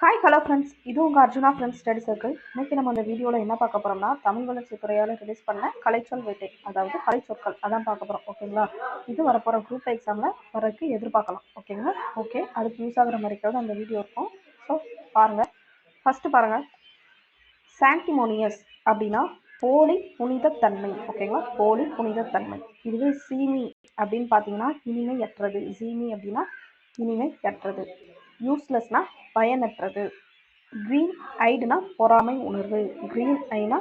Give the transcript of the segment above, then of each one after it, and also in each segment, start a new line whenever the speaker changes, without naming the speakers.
Hi hello friends, இது உங்கள் Arjuna friends study circle. இன்றைக்கி நம்ம இந்த வீடியோவில் என்ன பார்க்க போகிறோம்னா, தமிழ் வளர்ச்சி துறையால் ரிலீஸ் பண்ண கலைச்சொல் வேட்டை, அதாவது கலைச்சொற்கள் அதான் பார்க்க போகிறோம். ஓகேங்களா? இது வரப்போகிற குரூப் எக்ஸாமில் வரக்கு எதிர்பார்க்கலாம். ஓகேங்களா? ஓகே, அதுக்கு யூஸ் ஆகிற மாதிரிக்காவது அந்த வீடியோ இருக்கும். ஸோ பாருங்கள். ஃபஸ்ட்டு பாருங்கள், சாங்டிமோனியஸ் அப்படின்னா போலி புனிதத்தன்மை. ஓகேங்களா? போலி புனிதத்தன்மை. இதுவே சீமி அப்படின்னு பார்த்தீங்கன்னா இனிமையற்றது. சீமி அப்படின்னா இனிமையற்றது. யூஸ்லெஸ்னா பயனற்றது. க்ரீன் ஐடுனா பொறாமை உணர்வு. க்ரீன் ஐனா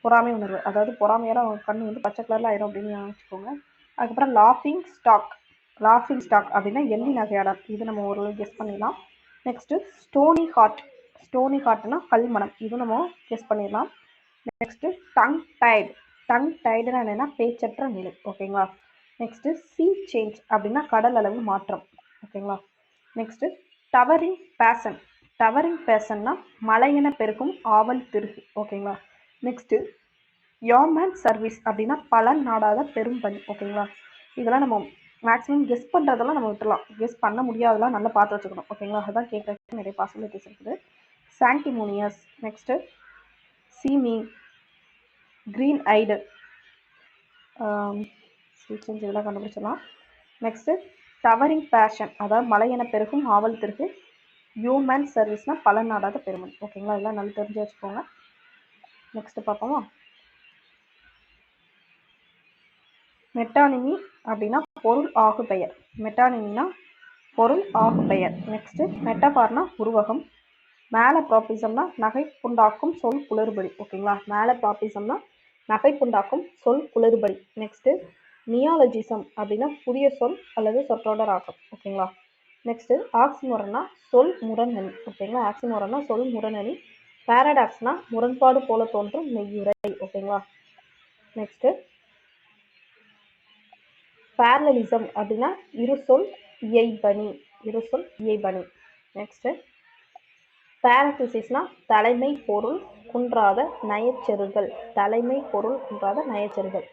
பொறாமை உணர்வு, அதாவது பொறாமையால் அவங்க கண் வந்து பச்சை கலரில் ஆயிரும் அப்படின்னு நினச்சிக்கோங்க. அதுக்கப்புறம் லாஃபிங் ஸ்டாக். லாஃபிங் ஸ்டாக் அப்படின்னா எள்ளி நகையாளர். இது நம்ம ஒரு கெஸ் பண்ணிடலாம். Next stony heart. ஸ்டோனி ஹார்ட்னா கல்மனம். இது நம்ம கெஸ் பண்ணிடலாம். Next tongue tied. டங் டைடுனா என்னென்னா பேச்சற்ற நிலை. ஓகேங்களா? நெக்ஸ்ட்டு சீ சேஞ்ச் அப்படின்னா கடல் அளவு மாற்றம். ஓகேங்களா? Next towering passion. டவரிங் பேஷன்னா மலையென பெருக்கும் ஆவல் திருகு. ஓகேங்களா? நெக்ஸ்ட்டு யோமேன் சர்வீஸ் அப்படின்னா பலன் நாடாத பெரும் பணி. ஓகேங்களா? இதெல்லாம் நம்ம மேக்ஸிமம் கெஸ் பண்ணுறதெல்லாம் நம்ம விட்டுலாம். கெஸ் பண்ண முடியாதெல்லாம் நல்லா பார்த்து வச்சுக்கணும். ஓகேங்களா? அதுதான் கேட்குறதுக்கு நிறைய பாசிபிலிட்டிஸ் இருக்குது. சாங்டிமோனியஸ், நெக்ஸ்ட்டு சீமி, க்ரீன் ஐடு, சேஞ்ச் இதெல்லாம் கண்டுபிடிச்சிடலாம். நெக்ஸ்ட்டு டவரிங் பேஷன், அதாவது மலையென பெருகும் ஆவல் திருகு. ஹியூமன் சர்வீஸ்னா பலன் நாடாத பெருமன். ஓகேங்களா? இதெல்லாம் நல்லா தெரிஞ்சு வச்சுக்கோங்க. நெக்ஸ்ட் பார்ப்போமா? மெட்டானிமி அப்படின்னா பொருள் ஆகு பெயர். மெட்டானிமினா பொருள் ஆகு பெயர். நெக்ஸ்ட் மெட்டபார்னா உருவகம். மேல ப்ராபிசம்னா நகை புண்டாக்கும் சொல் குளறுபடி. ஓகேங்களா? மேல ப்ராபிசம்னா நகை புண்டாக்கும் சொல் குளறுபடி. நெக்ஸ்ட் நியாலஜிசம் அப்படின்னா புதிய சொல் அல்லது சொற்றொடர் ஆக்கம். ஓகேங்களா? நெக்ஸ்ட் ஆக்சிமோரன்னா சொல் முரணணி. ஓகேங்களா? ஆக்சிமோரன்னா சொல் முரணணி. பாரடாக்ஸ்னா முரண்பாடு போல தோன்றும் மெய்யுரை. ஓகேங்களா? நெக்ஸ்ட் பேரலலிசம் அப்படின்னா இருசொல் இயைபணி. இருசொல் இயைபணி. நெக்ஸ்ட் பேரந்திசிஸ்னா தலைமை பொருள் குன்றாத நயச்செருகல். தலைமை பொருள் குன்றாத நயச்செருகல்.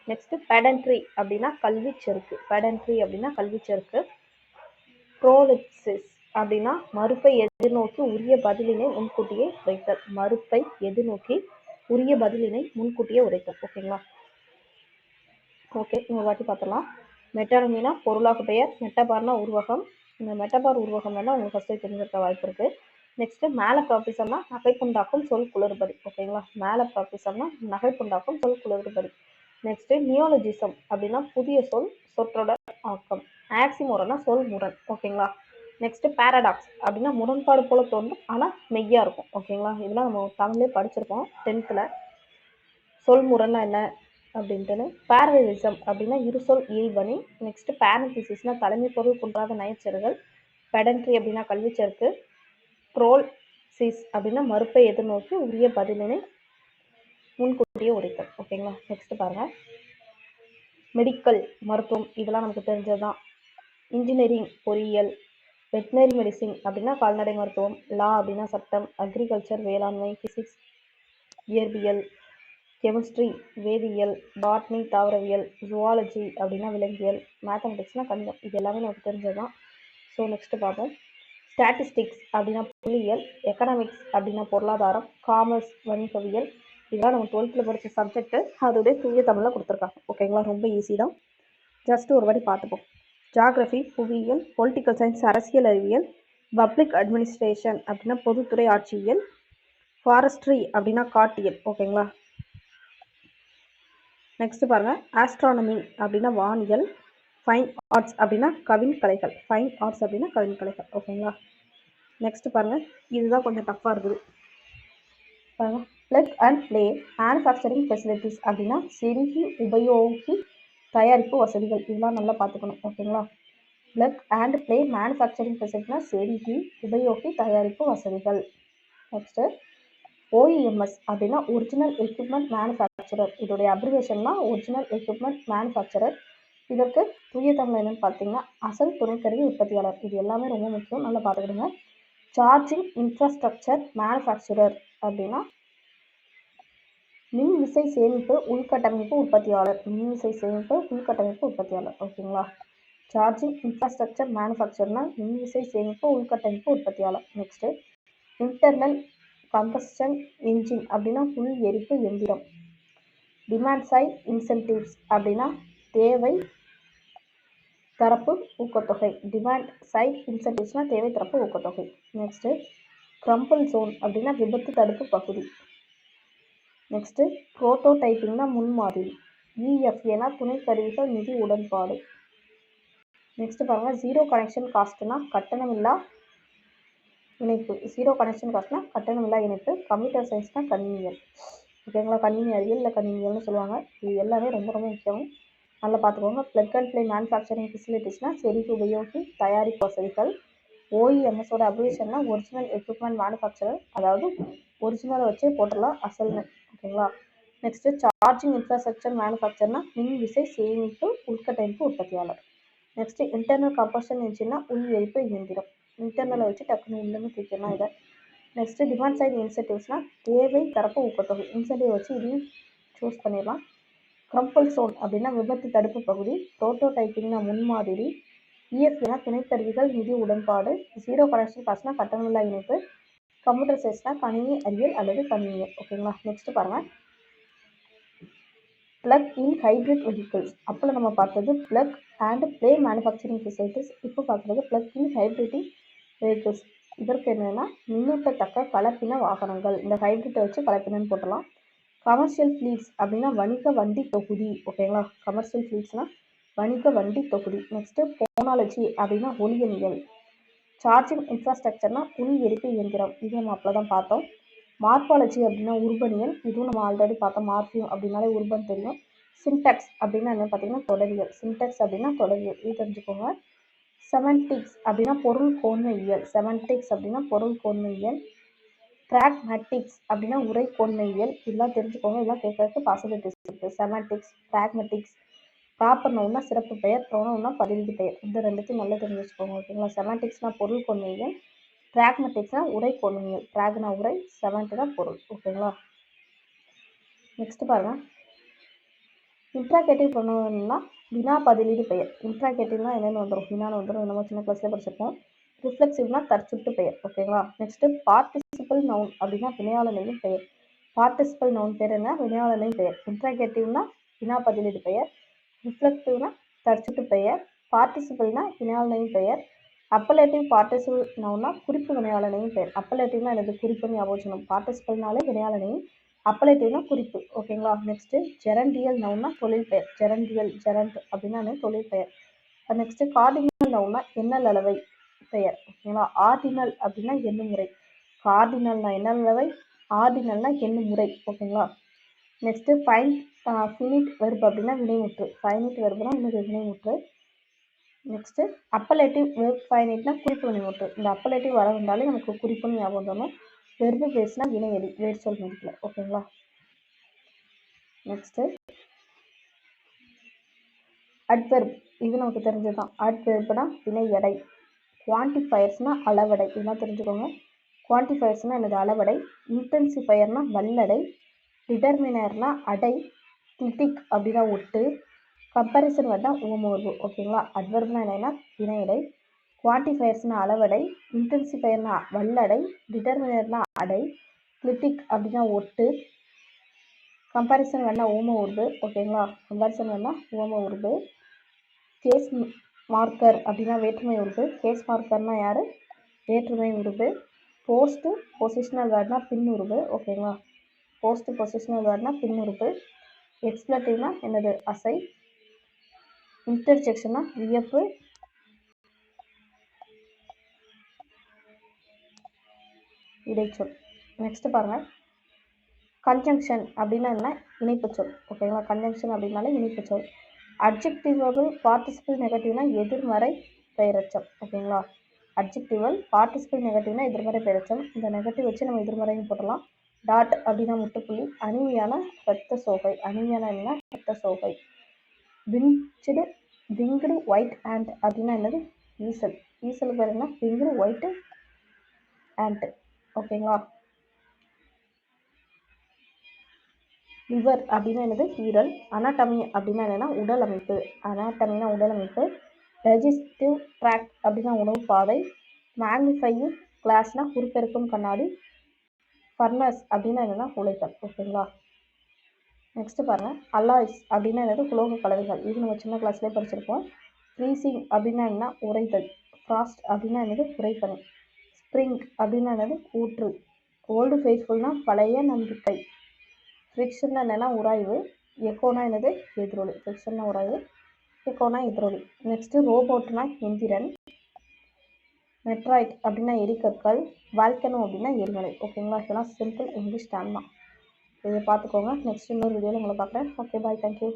நெக்ஸ்ட் பெடன்ட்ரி அப்படின்னா கல்வி செருக்கு. பெடன்ட்ரி அப்படின்னா கல்வி செருக்கு. ப்ரோலிப்சிஸ் அப்படின்னா மறுப்பை எதிர்நோக்கி உரிய பதிலினை முன்கூட்டியே உரைத்தல். மறுப்பை எதிர்நோக்கி உரிய பதிலினை முன்கூட்டியே உரைத்தல். ஓகேங்களா? ஓகே, இந்த வாட்டி பார்த்துலாம். மெட்டானமினா பொருளாக பெயர். மெட்டபார்னா உருவகம். இந்த மெட்டபார் உருவகம் வேணால் உங்களுக்கு ஃபஸ்ட்டு தெரிஞ்சிருக்க வாய்ப்பு இருக்குது. நெக்ஸ்ட்டு மேலே ப்ராபிசம்னா நகைப்புண்டாக்கும் சொல் குளறுபடி. ஓகேங்களா? மேலே ப்ராபிசம்னா நகைப்புண்டாக்கும் சொல் குளறுபடி. நெக்ஸ்ட்டு நியோலஜிசம் அப்படின்னா புதிய சொல் சொற்றொடர் ஆக்கம். ஆக்சிமோரனா சொல் முரண். ஓகேங்களா? நெக்ஸ்ட்டு பேரடாக்ஸ் அப்படின்னா முரண்பாடு போல தோன்றும் ஆனால் மெய்யா இருக்கும். ஓகேங்களா? இதெல்லாம் நம்ம தமிழ்லேயே படிச்சிருக்கோம் 10th. சொல் முரண்னா என்ன அப்படின்ட்டுன்னு. பேரலிசம் அப்படின்னா இருசொல் இயல்பணி. நெக்ஸ்ட் பேரந்திசிஸ்னா தலைமை பொருள் குன்றாத நயச்செருகல். பெடன்ட்ரி அப்படின்னா கல்விச்செருக்கு. ப்ரோல்சிஸ் அப்படின்னா மறுப்பை எதிர்நோக்கி உரிய பதிலினை முன்கூட்டியே உரைத்தல். ஓகேங்களா? நெக்ஸ்ட் பாருங்க, மெடிக்கல் மருத்துவம், இதெல்லாம் நமக்கு தெரிஞ்சதுதான். இன்ஜினியரிங் பொறியியல். வெட்டினரி மெடிசின் அப்படின்னா கால்நடை மருத்துவம். லா அப்படின்னா சட்டம். அக்ரிகல்ச்சர் வேளாண்மை. பிசிக்ஸ் இயற்பியல். கெமிஸ்ட்ரி வேதியியல். பாட்னி தாவரவியல். ஜுவாலஜி அப்படின்னா விலங்கியல். மேத்தமெட்டிக்ஸ்னா கணிதம். இது எல்லாமே நமக்கு தெரிஞ்சதுதான். ஸோ நெக்ஸ்ட் பார்ப்போம். ஸ்டாட்டிஸ்டிக்ஸ் அப்படின்னா புள்ளியியல். எக்கனாமிக்ஸ் அப்படின்னா பொருளாதாரம். காமர்ஸ் வணிகவியல். இதெல்லாம் நம்ம 12th படித்த சப்ஜெக்ட். அதோடைய தூய தமிழில் கொடுத்துருக்காங்க. ஓகேங்களா? ரொம்ப ஈஸி தான். ஜஸ்ட் ஒரு வாட்டி பார்த்துப்போம். ஜாகிரஃபி புவியியல். பொலிட்டிக்கல் சயின்ஸ் அரசியல் அறிவியல். பப்ளிக் அட்மினிஸ்ட்ரேஷன் அப்படின்னா பொதுத்துறை ஆட்சியியல். ஃபாரஸ்ட்ரி அப்படின்னா காட்டியல். ஓகேங்களா? நெக்ஸ்ட் பாருங்க, ஆஸ்ட்ரானமி அப்படின்னா வானியல். ஃபைன் ஆர்ட்ஸ் அப்படின்னா கவின் கலைகள். ஃபைன் ஆர்ட்ஸ் அப்படின்னா கவின் கலைகள். ஓகேங்களா? நெக்ஸ்ட் பாருங்க, இதுதான் கொஞ்சம் டஃப்பாக இருக்குது பாருங்க. Plug and play manufacturing facilities அப்படின்னா செருகி உபயோகி தயாரிப்பு வசதிகள். இதெல்லாம் நல்லா பார்த்துக்கணும். ஓகேங்களா? பிளக் அண்ட் பிளே மேனுஃபேக்சரிங் ஃபெசிலிட்டினா செருகி உபயோகி தயாரிப்பு வசதிகள். நெக்ஸ்ட் OEMS அப்படின்னா ஒரிஜினல் எக்யூப்மெண்ட் மேனுஃபேக்சரர். இதோடைய அப்ரிவேஷன்னா ஒரிஜினல் எக்யூப்மெண்ட் மேனுஃபேக்சரர். இதற்கு தூய தமிழ் என்னன்னு பார்த்தீங்கன்னா அசல் துணைக்கருவி உற்பத்தியாளர். இது எல்லாமே ரொம்ப முக்கியம், நல்லா பார்த்துக்கிடுங்க. சார்ஜிங் இன்ஃப்ராஸ்ட்ரக்சர் மேனுஃபேக்சரர் அப்படின்னா மின் விசை சேமிப்பு உள்கட்டமைப்பு உற்பத்தியாளர். மின் விசை சேமிப்பு உள்கட்டமைப்பு உற்பத்தியாளர். ஓகேங்களா? சார்ஜிங் இன்ஃப்ராஸ்ட்ரக்சர் மேனுஃபேக்சர்னா மின் விசை சேமிப்பு உள்கட்டமைப்பு உற்பத்தியாளர். நெக்ஸ்ட் இன்டர்னல் கம்பஸ்டன் என்ஜின் அப்படின்னா உள் எரிப்பு எந்திரம். டிமாண்ட் சைட் இன்சென்டிவ்ஸ் அப்படின்னா தேவை தரப்பு ஊக்கத்தொகை. டிமாண்ட் சைட் இன்சென்டிவ்ஸ்னா தேவை தரப்பு ஊக்கத்தொகை. நெக்ஸ்ட்டு கிரம்பிள் ஜோன் அப்படின்னா விபத்து தடுப்பு பகுதி. நெக்ஸ்ட்டு புரோட்டோடைப்பிங்னா முன்மாதிரி. இஎஃப்ஏனா துணை கருவிகள் நிதி உடன்பாடு. நெக்ஸ்ட் பாருங்க, ஜீரோ கனெக்ஷன் காஸ்ட்னா கட்டணமில்லா இணைப்பு. ஜீரோ கனெக்ஷன் காஸ்ட்னா கட்டணமில்லா இணைப்பு. கம்ப்யூட்டர் சயின்ஸ்னா கணினியல். ஓகேங்களா, கணினி அறிவியல் இல்லை கணினியல்னு சொல்லுவாங்க. இது எல்லாமே ரொம்ப ரொம்ப முக்கியம், நல்லா பார்த்துக்கோங்க. பிளக் அண்ட் பிளே மேனுஃபேக்சரிங் ஃபெசிலிட்டிஸ்னா செறிவு உபயோகி தயாரிப்பு வசதிகள். ஓஇஎம்எஸோட அப்ரிவேஷன்னா ஒரிஜினல் எக்யூப்மெண்ட் மேனுஃபேக்சரர், அதாவது ஒரிஜினலை வச்சே போட்டுடலாம் அசல்னு. ஓகேங்களா. நெக்ஸ்ட்டு சார்ஜிங் இன்ஃப்ராஸ்ட்ரக்சர் மேனுஃபேக்சர்னா மின் விசை சேமிப்பு உள்கட்டமைப்பு உற்பத்தியாளர். நெக்ஸ்ட் இன்டர்னல் கம்பஷன் என்ஜின்னா உள் எரிப்பு இயந்திரம். இன்டர்னலை வச்சு டக்குன்னு உள்ளன்னு தூக்கிடலாம் இதை. நெக்ஸ்ட் டிமாண்ட் சைடு இன்சென்டிவ்ஸ்னா தேவை தரப்பு ஊக்கத்தொகை. இன்சென்டிவ் வச்சு இதையும் சூஸ் பண்ணிடலாம். கிரம்பிள் ஜோன் அப்படின்னா விபத்து தடுப்பு பகுதி. புரோட்டோடைப்பிங்னா முன்மாதிரி. இஎஃப்ஏனா துணைக்கருவிகள் நிதி உடன்பாடு. ஜீரோ கனெக்ஷன் காஸ்ட்னா கட்டணமில்லா இணைப்பு. கம்ப்யூட்டர் சயின்ஸ்னா கணினி அறிவியல் அல்லது கணினியல். ஓகேங்களா. நெக்ஸ்ட் பாருங்க, பிளக் இன் ஹைப்ரிட் வெஹிக்கிள்ஸ். அப்போ நம்ம பார்த்தது plug and play manufacturing facilities. இப்போ பார்க்குறது பிளக் இன் ஹைப்ரிட் வெஹிக்கிள்ஸ். இதற்கு என்னென்னா மின்னூட்டத்தக்க கலப்பின வாகனங்கள். இந்த ஹைப்ரிட்டை வச்சு கலப்பினன்னு போட்டலாம். கமர்ஷியல் ஃப்ளீட்ஸ் அப்படின்னா வணிக வண்டி தொகுதி. ஓகேங்களா, கமர்ஷியல் ஃப்ளீட்ஸ்னா வணிக வண்டி தொகுதி. நெக்ஸ்ட்டு போனாலஜி அப்படின்னா ஒளியனியல். சார்ஜிங் இன்ஃப்ராஸ்ட்ரக்சர்னா உள் எரிப்பு இயந்திரம். இது நம்ம அப்போ தான் பார்த்தோம். மார்பாலஜி அப்படின்னா உருபனியல். இதுவும் நம்ம ஆல்ரெடி பார்த்தோம். மார்பியம் அப்படின்னாலே உருபன் தெரியும். சின்டாக்ஸ் அப்படின்னா என்ன பார்த்தீங்கன்னா தொடரியல். சின்டாக்ஸ் அப்படின்னா தொடரியல், இது தெரிஞ்சுக்கோங்க. செமன்டிக்ஸ் அப்படின்னா பொருள் கோன்மையியல். செமன்டிக்ஸ் அப்படின்னா பொருள் கோன்மையியல். பிராக்மேட்டிக்ஸ் அப்படின்னா உரை கோன்மையியல். இதெல்லாம் தெரிஞ்சுக்கோங்க, இதெல்லாம் கேட்கறதுக்கு பாசிபிலிட்டிஸ் இருக்குது. செமன்டிக்ஸ், பிராக்மெட்டிக்ஸ். ப்ராப்பர் நவுன்னா சிறப்பு பெயர், ப்ரோனவுன்னா பதிலீடு பெயர். இந்த ரெண்டுத்தையும் நல்லா தெரிஞ்சு வச்சுக்கோங்க. ஓகேங்களா. செமன்டிக்ஸ்னா பொருள் கோன்மையியல். பிராக்மெட்டிக்ஸ்னா உரை கோன்மையியல். பிராக்னா உரை, செமன்ட்னா பொருள். ஓகேங்களா. நெக்ஸ்ட் பாருங்க, இன்ட்ராகேட்டிவ் ப்ரோனவுன்னா வினா பதிலீடு பெயர். இன்ட்ராகேட்டிவ்னா என்னென்னு வந்துடும், வினான்னு வந்துடும். நம்ம சின்ன கிளாஸ்ல படிச்சிருப்போம். ரிஃப்ளெக்சிவ்னா தற்சுட்டு பெயர். ஓகேங்களா. நெக்ஸ்ட் பார்ட்டிசிபிள் நவுன் அப்படின்னா வினையாளனையும் பெயர். பார்ட்டிசிபிள் நவுன் பேர் என்ன, வினையாளனையும் பெயர். இன்ட்ராகேட்டிவ்னா வினா பதிலீடு பெயர். ரிஃப்ளெக்டிவ்னா தற்சுட்டு பெயர். பார்ட்டிசிபிள்னா வினையாளனையும் பெயர். அப்பலேட்டிவ் பார்ட்டிசிபிள் நவுன்னா குறிப்பு வினையாளனையும் பெயர். அப்பலேட்டிவ்னா எனது குறிப்புன்னு ஞாபகம் வச்சுக்கணும். பார்ட்டிசிபிள்னாலே வினையாளனையும், அப்பலேட்டிவ்னா குறிப்பு. ஓகேங்களா. நெக்ஸ்ட் ஜெரண்டியல் நவுன்னா தொழில் பெயர். ஜெரண்டியல், ஜெரண்ட் அப்படின்னா தொழில் பெயர். நெக்ஸ்ட் கார்டினல் நவுன்னா எண்ணல் அளவை பெயர். ஓகேங்களா. ஆர்டினல் அப்படின்னா எண்ணுமுறை. கார்டினல்னா எண்ணல் அளவை, ஆர்டினல்னா எண்ணுமுறை. ஓகேங்களா. நெக்ஸ்ட் ஃபினிட் வெர்ப் அப்படின்னா வினைமுற்று. ஃபைனிட் வெர்ப்னா இன்னொரு வினைமுற்று. நெக்ஸ்ட் அப்பலேட்டிவ் வெர்ப் ஃபைனிட்னா குறிப்பு வினைமுற்று. இந்த அப்பலேட்டிவ் வர வந்தாலே நமக்கு குறிப்புன்னு ஞாபகம் வரணும். வெர்பு பேஸ்னா வினையடி, வேர் சொல் மதிப்பில். ஓகேங்களா. நெக்ஸ்ட் அட்வெர்ப், இது நமக்கு தெரிஞ்சதுதான். அட்வெர்ப்னா வினை எடை. குவான்டிஃபயர்ஸ்னா அளவடை, இதெல்லாம் தெரிஞ்சுக்கோங்க. குவான்டிஃபயர்ஸ்னா எனது அளவடை. இன்டென்சிஃபயர்னா வல்லடை. டிட்டர்மினர்னா அடை. கிரிட்டிக் அப்படின்னா ஒட்டு. கம்பேரிசன் வேர்ட்னா உவமோர்வு. ஓகேங்களா. அட்வெர்ப்னா என்னன்னா வினையடை. குவான்டிஃபயர்ஸ்னா அளவடை. இன்டென்சிஃபயர்னா வல்லடை. டிட்டர்மினர்னா அடை. கிரிட்டிக் அப்படின்னா ஒட்டு. கம்பேரிசன் வேர்ட்னா உவம உருவு. ஓகேங்களா. கம்பேரிசன் வேர்ட்னா உவம உருவு. கேஸ் மார்க்கர் அப்படின்னா வேற்றுமை உருவு. கேஸ் மார்க்கர்னா யாரு, வேற்றுமை உருவு. போஸ்ட் பொசிஷனல் வேர்ட்னா பின் உருவு. ஓகேங்களா. போஸ்ட் பொசிஷனல் வேர்ட்னா பின் உருவு. எக்ஸ்பிளட்டிவ்னா என்னது, அசை. இன்டர்ஜெக்ஷன்னா வியப்பு. இடைச்சொல். நெக்ஸ்ட் பாருங்க, கன்ஜங்ஷன் அப்படின்னா என்ன, இணைப்பு சொல். ஓகேங்களா. கன்ஜங்ஷன் அப்படின்னாலே இணைப்பு சொல். அட்ஜெக்டிவபிள் பார்ட்டிசிபிள் நெகட்டிவ்னா எதிர்மறை பெயரச்சம். ஓகேங்களா. அட்ஜெக்டிவல் பார்ட்டிசிபிள் நெகட்டிவ்னா எதிர்மறை பெயரச்சம். இந்த நெகட்டிவ் வச்சு நம்ம எதிர்மறையும் போடலாம். டாட் அப்படின்னா முட்டுப்புள்ளி. அணிவியான இரத்த சோகை. அணிவியான என்ன, இரத்த சோகை. விங்டு, விங்டு ஒயிட் ஆண்ட் அப்படின்னா என்னது, ஈசல். ஈசல் பேர் என்ன, விங்டு ஒயிட் ஆண்ட். ஓகேங்களா. லிவர் அப்படின்னா என்னது, ஈரல். அனாட்டமி அப்படின்னா என்னன்னா உடல் அமைப்பு. அனாட்டமினா உடல் அமைப்பு. டைஜஸ்டிவ் ட்ராக்ட் அப்படின்னா உணவு பாதை. மேக்னிஃபையிங் கிளாஸ்னா உருப்பெருக்கும் கண்ணாடி. ஃபர்னஸ் அப்படின்னா என்னன்னா உலைகள். ஓகேங்களா. நெக்ஸ்ட் பாருங்க, அலாய்ஸ் அப்படின்னா என்னது, உலோக கலவைகள். இது நம்ம சின்ன கிளாஸ்லேயே படிச்சிருப்போம். ஃப்ரீசிங் அப்படின்னா என்ன, உறைதல். ஃப்ராஸ்ட் அப்படின்னா என்னது, உறைபனி. ஸ்ப்ரிங் அப்படின்னா என்னது, ஊற்று. ஓல்டு ஃபெய்த்ஃபுல்னா பழைய நம்பிக்கை. ஃப்ரிக்ஷன் என்னன்னா உராய்வு. எக்கோனா என்னது, எதிரொலி. ஃப்ரிக்ஷன்னா உராய்வு, எக்கோனா எதிரொலி. நெக்ஸ்ட் ரோபோட்னா எந்திரன். மெட்ராய்ட் அப்படின்னா எரிக்கற்கள். வால்கனோ அப்படின்னா எரிமலை. ஓகேங்களா. இதெல்லாம் சிம்பிள் இங்கிலீஷ் டேர்ம் தான். இதை பார்த்துக்கோங்க. நெக்ஸ்ட் இன்னொரு வீடியோவில் உங்களை பார்க்குறேன். ஓகே, பாய், தேங்க்யூ.